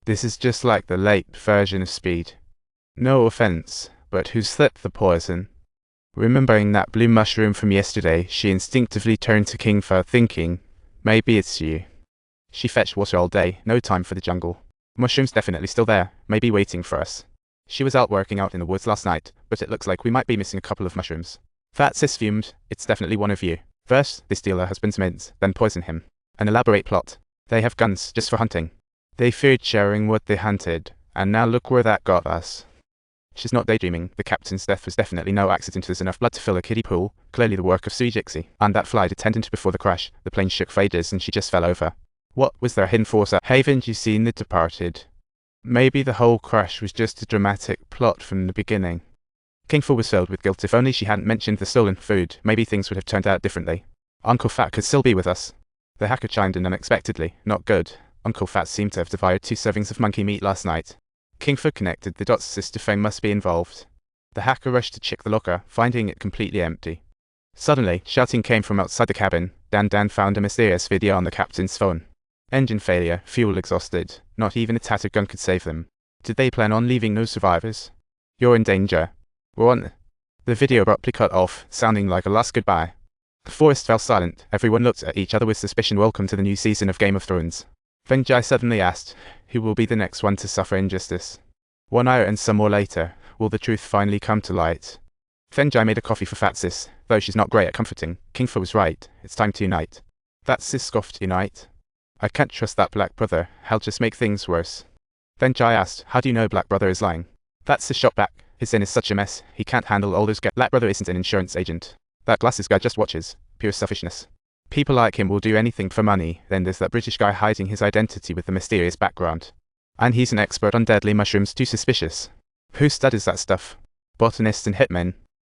This is just like the late version of Speed. No offense, but who slipped the poison? Remembering that blue mushroom from yesterday, she instinctively turned to Kingfa, thinking, maybe it's you. She fetched water all day, no time for the jungle. Mushroom's definitely still there, maybe waiting for us. She was out working out in the woods last night, but it looks like we might be missing a couple of mushrooms. That sis fumed, it's definitely one of you. First, they steal her husband's mints, then poison him. An elaborate plot. They have guns, just for hunting. They feared sharing what they hunted, and now look where that got us. She's not daydreaming. The captain's death was definitely no accident. There's enough blood to fill a kiddie pool, clearly the work of Sui Jixi. And that flight attendant before the crash, the plane shook for ages and she just fell over. What was there hidden force at? Haven't you seen The Departed? Maybe the whole crash was just a dramatic plot from the beginning. Kingfa was filled with guilt. If only she hadn't mentioned the stolen food, maybe things would have turned out differently. Uncle Fat could still be with us. The hacker chimed in unexpectedly. Not good. Uncle Fat seemed to have devoured 2 servings of monkey meat last night. Kingfa connected the dots. Sister Feng must be involved. The hacker rushed to check the locker, finding it completely empty. Suddenly, shouting came from outside the cabin. Dan found a mysterious video on the captain's phone. Engine failure, fuel exhausted. Not even a tattered gun could save them. Did they plan on leaving no survivors? You're in danger. What? The video abruptly cut off, sounding like a last goodbye. The forest fell silent. Everyone looked at each other with suspicion. Welcome to the new season of Game of Thrones. Feng Jai suddenly asked, who will be the next one to suffer injustice? 1 hour and some more later, will the truth finally come to light? Feng Jai made a coffee for Fat Sis, though she's not great at comforting. Kingfa was right, it's time to unite. Fat Sis scoffed, unite? I can't trust that black brother, he'll just make things worse. Feng Jai asked, how do you know black brother is lying? Fat Sis shot back, his sin is such a mess, he can't handle all those black brother isn't an insurance agent. That glasses guy just watches, pure selfishness. People like him will do anything for money. Then there's that British guy hiding his identity with the mysterious background. And he's an expert on deadly mushrooms, too suspicious. Who studies that stuff? Botanists and hitmen.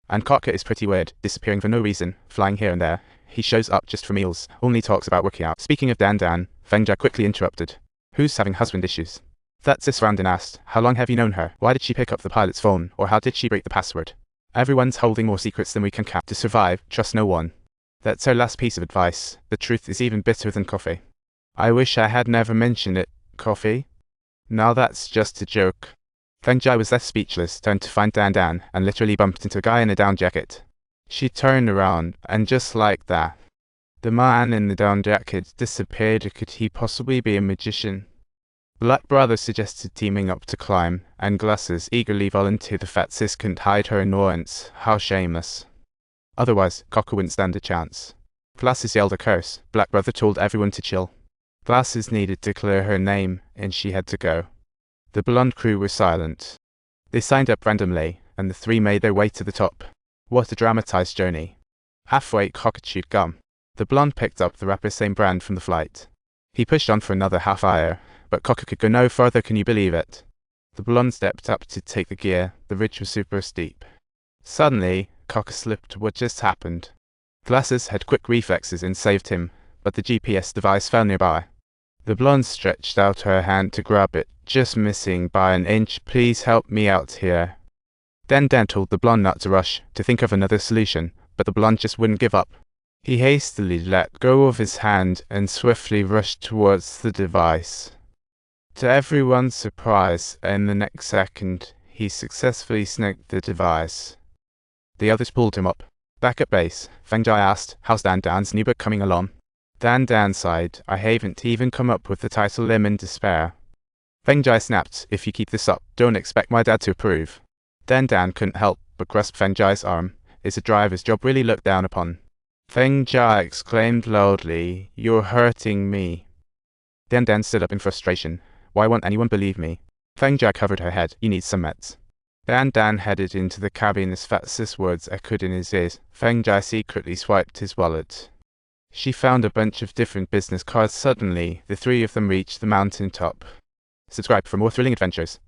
And Kaka is pretty weird, disappearing for no reason, flying here and there. He shows up just for meals, only talks about working out. Speaking of Dan, Feng Jia quickly interrupted. Who's having husband issues? That Sis frowned and asked, how long have you known her? Why did she pick up the pilot's phone, or how did she break the password? Everyone's holding more secrets than we can count. To survive, trust no one. That's our last piece of advice. The truth is even bitter than coffee. I wish I had never mentioned it. Coffee? Now that's just a joke. Feng Jai was left speechless, turned to find Dan, and literally bumped into a guy in a down jacket. She turned around, and just like that, the man in the down jacket disappeared. Could he possibly be a magician? Black Brother suggested teaming up to climb, and Glasses eagerly volunteered. The Fat Sis couldn't hide her annoyance. How shameless. Otherwise, Cocker wouldn't stand a chance. Glasses yelled a curse. Black Brother told everyone to chill. Glasses needed to clear her name, and she had to go. The blonde crew were silent. They signed up randomly, and the 3 made their way to the top. What a dramatized journey. Halfway, Cocker chewed gum. The blonde picked up the wrapper, same brand from the flight. He pushed on for another half hour, but Cocker could go no further. Can you believe it? The blonde stepped up to take the gear. The ridge was super steep. Suddenly, Cocker slipped. What just happened? Glasses had quick reflexes and saved him, but the GPS device fell nearby. The blonde stretched out her hand to grab it, just missing by an inch. Please help me out here. Dan told the blonde not to rush, to think of another solution, but the blonde just wouldn't give up. He hastily let go of his hand and swiftly rushed towards the device. To everyone's surprise, in the next second, he successfully snagged the device. The others pulled him up. Back at base, Feng Jai asked, how's Dan's new book coming along? Dan sighed, I haven't even come up with the title. I'm in despair. Feng Jai snapped, if you keep this up, don't expect my dad to approve. Dan couldn't help but grasp Feng Jai's arm. Is a driver's job really looked down upon? Feng Jai exclaimed loudly, you're hurting me. Dan stood up in frustration. Why won't anyone believe me? Feng Jai covered her head, you need some meds. Dan headed into the cabin as Fat Sis words echoed in his ears. Feng Jai secretly swiped his wallet. She found a bunch of different business cards. Suddenly, the 3 of them reached the mountain top. Subscribe for more thrilling adventures.